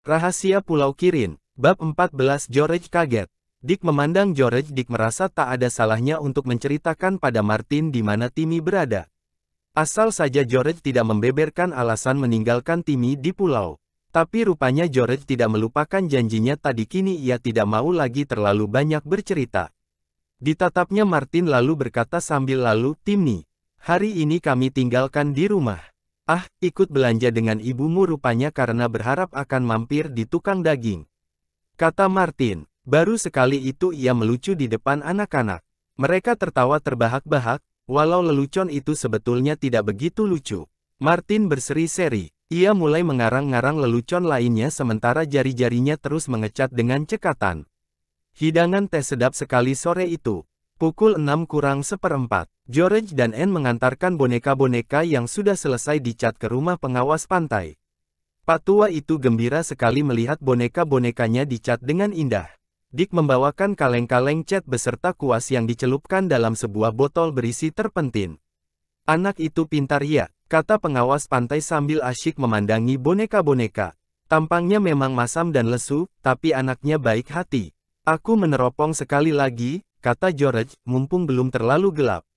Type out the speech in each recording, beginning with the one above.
Rahasia Pulau Kirin, Bab 14. George kaget. Dick memandang George. Dick merasa tak ada salahnya untuk menceritakan pada Martin di mana Timmy berada. Asal saja George tidak membeberkan alasan meninggalkan Timmy di pulau. Tapi rupanya George tidak melupakan janjinya tadi. Kini ia tidak mau lagi terlalu banyak bercerita. Ditatapnya Martin lalu berkata sambil lalu, "Timmy, hari ini kami tinggalkan di rumah. Ah, ikut belanja dengan ibumu rupanya karena berharap akan mampir di tukang daging," kata Martin. Baru sekali itu ia melucu di depan anak-anak. Mereka tertawa terbahak-bahak, walau lelucon itu sebetulnya tidak begitu lucu. Martin berseri-seri. Ia mulai mengarang-ngarang lelucon lainnya sementara jari-jarinya terus mengecat dengan cekatan. Hidangan teh sedap sekali sore itu. Pukul 6:04, George dan Anne mengantarkan boneka-boneka yang sudah selesai dicat ke rumah pengawas pantai. Pak tua itu gembira sekali melihat boneka-bonekanya dicat dengan indah. Dick membawakan kaleng-kaleng cat beserta kuas yang dicelupkan dalam sebuah botol berisi terpentin. "Anak itu pintar ya," kata pengawas pantai sambil asyik memandangi boneka-boneka. "Tampangnya memang masam dan lesu, tapi anaknya baik hati. Aku meneropong sekali lagi," kata George, mumpung belum terlalu gelap.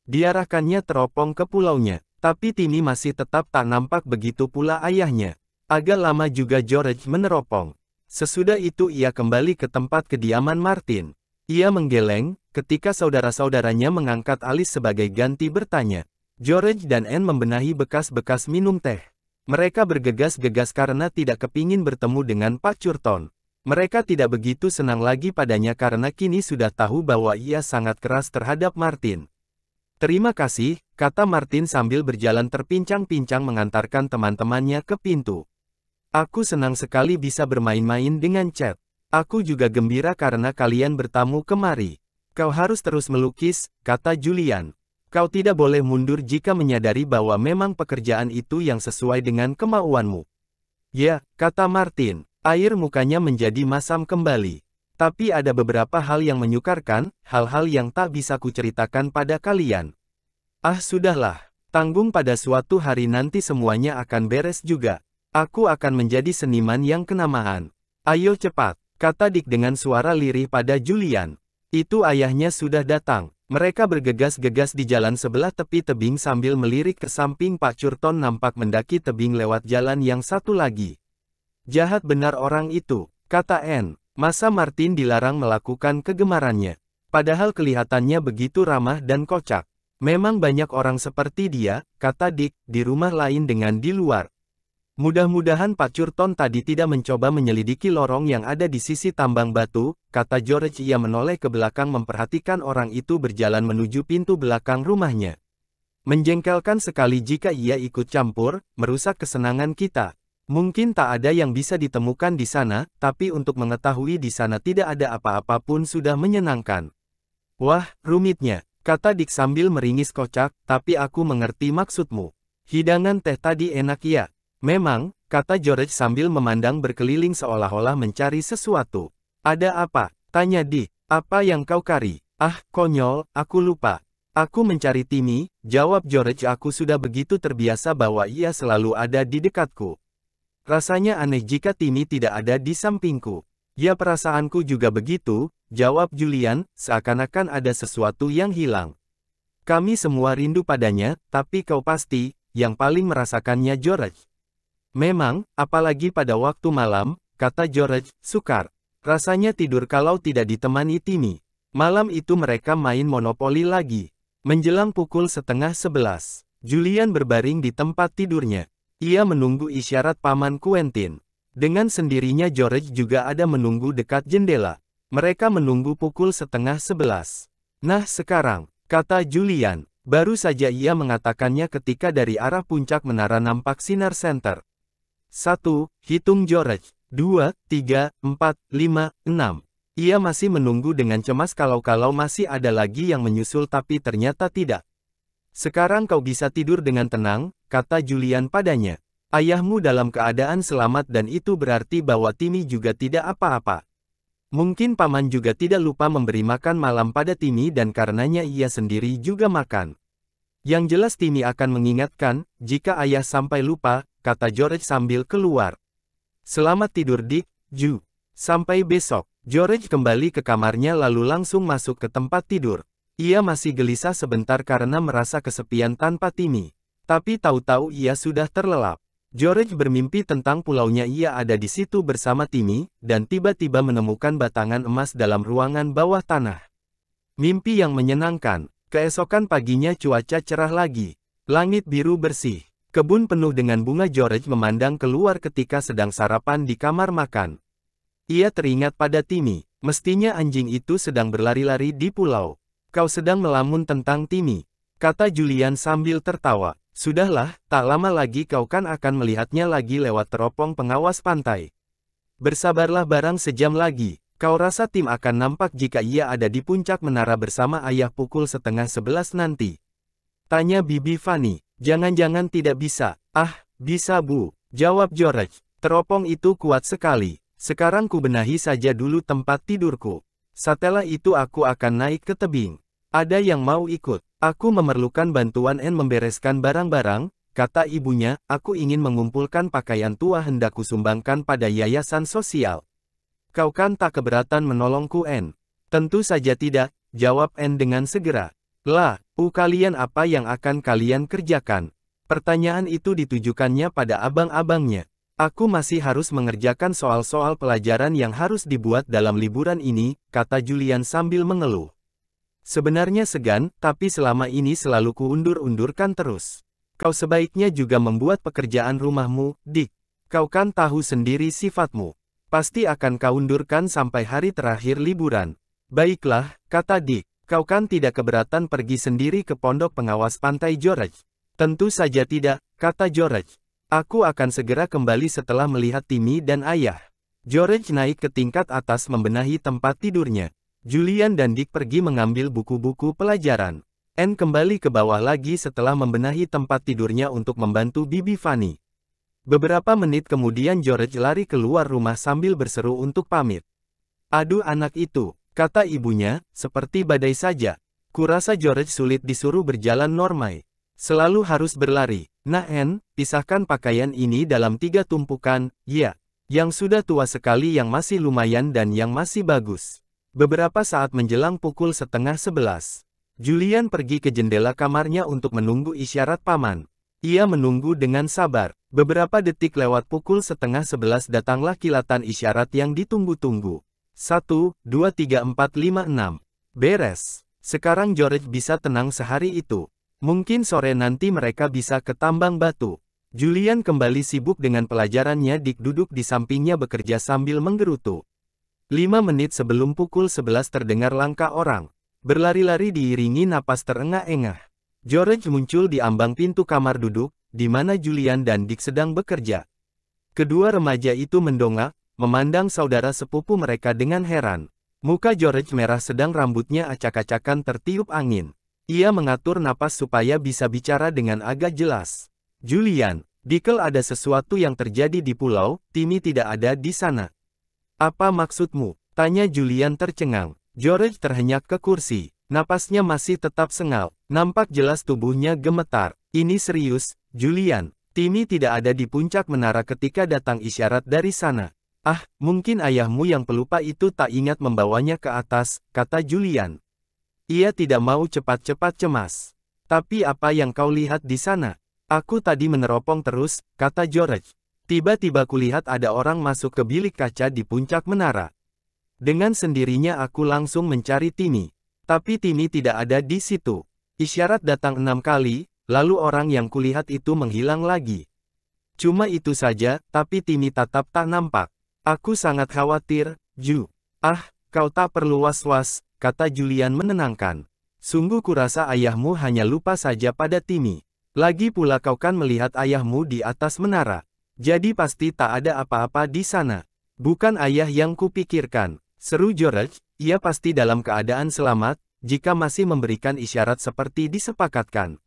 Diarahkannya teropong ke pulaunya, tapi Timmy masih tetap tak nampak, begitu pula ayahnya. Agak lama juga George meneropong. Sesudah itu ia kembali ke tempat kediaman Martin. Ia menggeleng, ketika saudara-saudaranya mengangkat alis sebagai ganti bertanya. George dan Anne membenahi bekas-bekas minum teh. Mereka bergegas-gegas karena tidak kepingin bertemu dengan Pak Churton. Mereka tidak begitu senang lagi padanya karena kini sudah tahu bahwa ia sangat keras terhadap Martin. "Terima kasih," kata Martin sambil berjalan terpincang-pincang mengantarkan teman-temannya ke pintu. "Aku senang sekali bisa bermain-main dengan Chet. Aku juga gembira karena kalian bertamu kemari. Kau harus terus melukis," kata Julian. "Kau tidak boleh mundur jika menyadari bahwa memang pekerjaan itu yang sesuai dengan kemauanmu." "Ya," kata Martin. Air mukanya menjadi masam kembali. "Tapi ada beberapa hal yang menyukarkan, hal-hal yang tak bisa kuceritakan pada kalian." "Ah sudahlah, tanggung pada suatu hari nanti semuanya akan beres juga. Aku akan menjadi seniman yang kenamaan. Ayo cepat," kata Dick dengan suara lirih pada Julian. Itu ayahnya sudah datang. Mereka bergegas-gegas di jalan sebelah tepi tebing sambil melirik ke samping. Pak Churton nampak mendaki tebing lewat jalan yang satu lagi. "Jahat benar orang itu," kata Anne. "Masa Martin dilarang melakukan kegemarannya? Padahal kelihatannya begitu ramah dan kocak." "Memang banyak orang seperti dia," kata Dick, "di rumah lain dengan di luar. Mudah-mudahan Pak Churton tadi tidak mencoba menyelidiki lorong yang ada di sisi tambang batu," kata George. Ia menoleh ke belakang memperhatikan orang itu berjalan menuju pintu belakang rumahnya. "Menjengkelkan sekali jika ia ikut campur, merusak kesenangan kita. Mungkin tak ada yang bisa ditemukan di sana, tapi untuk mengetahui di sana tidak ada apa-apa pun sudah menyenangkan." "Wah, rumitnya," kata Dick sambil meringis kocak, "tapi aku mengerti maksudmu. Hidangan teh tadi enak ya." "Memang," kata George sambil memandang berkeliling seolah-olah mencari sesuatu. "Ada apa?" tanya Dick. "Apa yang kau cari?" "Ah, konyol, aku lupa. Aku mencari Timmy," jawab George. "Aku sudah begitu terbiasa bahwa ia selalu ada di dekatku. Rasanya aneh jika Timmy tidak ada di sampingku." "Ya, perasaanku juga begitu," jawab Julian, "seakan-akan ada sesuatu yang hilang. Kami semua rindu padanya, tapi kau pasti yang paling merasakannya." George. "Memang, apalagi pada waktu malam," kata George, sukar. "Rasanya tidur kalau tidak ditemani Timmy." Malam itu mereka main monopoli lagi. Menjelang pukul 10:30, Julian berbaring di tempat tidurnya. Ia menunggu isyarat Paman Quentin. Dengan sendirinya George juga ada menunggu dekat jendela. Mereka menunggu pukul 10:30. "Nah sekarang," kata Julian. Baru saja ia mengatakannya ketika dari arah puncak menara nampak sinar senter. "1, hitung George. 2, 3, 4, 5, 6. Ia masih menunggu dengan cemas kalau masih ada lagi yang menyusul tapi ternyata tidak. "Sekarang kau bisa tidur dengan tenang," kata Julian padanya. "Ayahmu dalam keadaan selamat dan itu berarti bahwa Timmy juga tidak apa-apa. Mungkin Paman juga tidak lupa memberi makan malam pada Timmy dan karenanya ia sendiri juga makan. Yang jelas Timmy akan mengingatkan, jika ayah sampai lupa," kata George sambil keluar. Selamat tidur Dick, Ju. Sampai besok. George kembali ke kamarnya lalu langsung masuk ke tempat tidur. Ia masih gelisah sebentar karena merasa kesepian tanpa Timmy. Tapi tahu-tahu ia sudah terlelap. George bermimpi tentang pulaunya, ia ada di situ bersama Timmy, dan tiba-tiba menemukan batangan emas dalam ruangan bawah tanah. Mimpi yang menyenangkan. Keesokan paginya cuaca cerah lagi. Langit biru bersih. Kebun penuh dengan bunga. George memandang keluar ketika sedang sarapan di kamar makan. Ia teringat pada Timmy. Mestinya anjing itu sedang berlari-lari di pulau. Kau sedang melamun tentang Timmy, kata Julian sambil tertawa. Sudahlah, tak lama lagi kau kan akan melihatnya lagi lewat teropong pengawas pantai. Bersabarlah, barang sejam lagi. Kau rasa Tim akan nampak jika ia ada di puncak menara bersama ayah pukul 10:30 nanti? Tanya Bibi Fanny. Jangan-jangan tidak bisa. Ah, bisa Bu, jawab George. Teropong itu kuat sekali. Sekarang ku benahi saja dulu tempat tidurku. Setelah itu aku akan naik ke tebing. Ada yang mau ikut? Aku memerlukan bantuan Anne membereskan barang-barang, kata ibunya. Aku ingin mengumpulkan pakaian tua hendak kusumbangkan pada yayasan sosial. Kau kan tak keberatan menolongku Anne? Tentu saja tidak, jawab Anne dengan segera. Lah, kalian apa yang akan kalian kerjakan? Pertanyaan itu ditujukannya pada abang-abangnya. Aku masih harus mengerjakan soal-soal pelajaran yang harus dibuat dalam liburan ini, kata Julian sambil mengeluh. Sebenarnya segan, tapi selama ini selalu kuundur-undurkan terus. Kau sebaiknya juga membuat pekerjaan rumahmu, Dick. Kau kan tahu sendiri sifatmu. Pasti akan kau undurkan sampai hari terakhir liburan. Baiklah, kata Dick. Kau kan tidak keberatan pergi sendiri ke pondok pengawas pantai George? Tentu saja tidak, kata George. Aku akan segera kembali setelah melihat Timmy dan ayah. George naik ke tingkat atas membenahi tempat tidurnya. Julian dan Dick pergi mengambil buku-buku pelajaran. Anne kembali ke bawah lagi setelah membenahi tempat tidurnya untuk membantu Bibi Fanny. Beberapa menit kemudian George lari keluar rumah sambil berseru untuk pamit. Aduh anak itu, kata ibunya, seperti badai saja. Kurasa George sulit disuruh berjalan normal. Selalu harus berlari. Nah Anne, pisahkan pakaian ini dalam 3 tumpukan, ya. Yang sudah tua sekali, yang masih lumayan dan yang masih bagus. Beberapa saat menjelang pukul 10:30. Julian pergi ke jendela kamarnya untuk menunggu isyarat paman. Ia menunggu dengan sabar. Beberapa detik lewat pukul 10:30 datanglah kilatan isyarat yang ditunggu-tunggu. 1, 2, 3, 4, 5, 6. Beres. Sekarang George bisa tenang sehari itu. Mungkin sore nanti mereka bisa ke tambang batu. Julian kembali sibuk dengan pelajarannya. Dick duduk di sampingnya bekerja sambil menggerutu. 5 menit sebelum pukul 11 terdengar langkah orang. Berlari-lari diiringi napas terengah-engah. George muncul di ambang pintu kamar duduk, di mana Julian dan Dick sedang bekerja. Kedua remaja itu mendongak, memandang saudara sepupu mereka dengan heran. Muka George merah sedang rambutnya acak-acakan tertiup angin. Ia mengatur napas supaya bisa bicara dengan agak jelas. Julian, Dickel, ada sesuatu yang terjadi di pulau, Timmy tidak ada di sana. Apa maksudmu? Tanya Julian tercengang. George terhenyak ke kursi. Napasnya masih tetap sengal. Nampak jelas tubuhnya gemetar. Ini serius, Julian. Timmy tidak ada di puncak menara ketika datang isyarat dari sana. Ah, mungkin ayahmu yang pelupa itu tak ingat membawanya ke atas, kata Julian. Ia tidak mau cepat-cepat cemas. Tapi apa yang kau lihat di sana? Aku tadi meneropong terus, kata George. Tiba-tiba kulihat ada orang masuk ke bilik kaca di puncak menara. Dengan sendirinya aku langsung mencari Timmy. Tapi Timmy tidak ada di situ. Isyarat datang 6 kali, lalu orang yang kulihat itu menghilang lagi. Cuma itu saja, tapi Timmy tetap tak nampak. Aku sangat khawatir, Ju. Ah, kau tak perlu was-was, kata Julian menenangkan. Sungguh kurasa ayahmu hanya lupa saja pada Timmy. Lagi pula kau kan melihat ayahmu di atas menara. Jadi pasti tak ada apa-apa di sana. Bukan ayah yang kupikirkan, seru George. Ia pasti dalam keadaan selamat, jika masih memberikan isyarat seperti disepakatkan.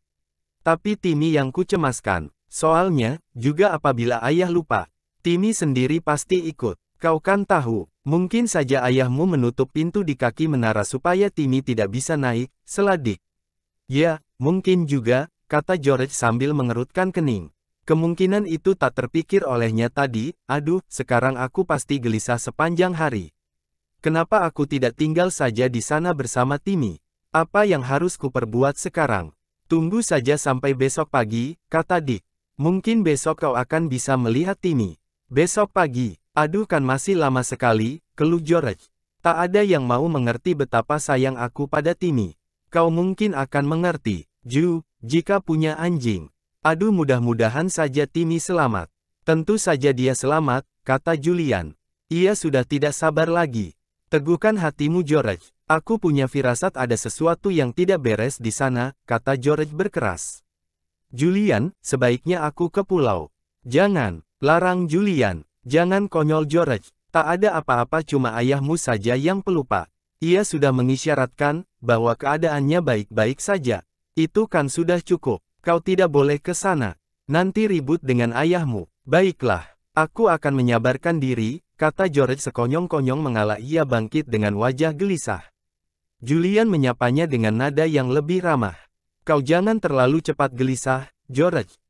Tapi Timmy yang kucemaskan. Soalnya, juga apabila ayah lupa, Timmy sendiri pasti ikut. Kau kan tahu, mungkin saja ayahmu menutup pintu di kaki menara supaya Timmy tidak bisa naik, sela Dick. Ya, mungkin juga, kata George sambil mengerutkan kening. Kemungkinan itu tak terpikir olehnya tadi. Aduh, sekarang aku pasti gelisah sepanjang hari. Kenapa aku tidak tinggal saja di sana bersama Timmy? Apa yang harus kuperbuat sekarang? Tunggu saja sampai besok pagi, kata Dick. Mungkin besok kau akan bisa melihat Timmy. Besok pagi. Aduh, kan masih lama sekali, keluh George. Tak ada yang mau mengerti betapa sayang aku pada Timmy. Kau mungkin akan mengerti, Ju, jika punya anjing. Aduh, mudah-mudahan saja Timmy selamat. Tentu saja dia selamat, kata Julian. Ia sudah tidak sabar lagi. Teguhkan hatimu George. Aku punya firasat ada sesuatu yang tidak beres di sana, kata George berkeras. Julian, sebaiknya aku ke pulau. Jangan, larang Julian. Jangan konyol George. Tak ada apa-apa, cuma ayahmu saja yang pelupa. Ia sudah mengisyaratkan bahwa keadaannya baik-baik saja. Itu kan sudah cukup. Kau tidak boleh ke sana. Nanti ribut dengan ayahmu. Baiklah, aku akan menyabarkan diri, kata George sekonyong-konyong mengalah. Ia bangkit dengan wajah gelisah. Julian menyapanya dengan nada yang lebih ramah. Kau jangan terlalu cepat gelisah, George.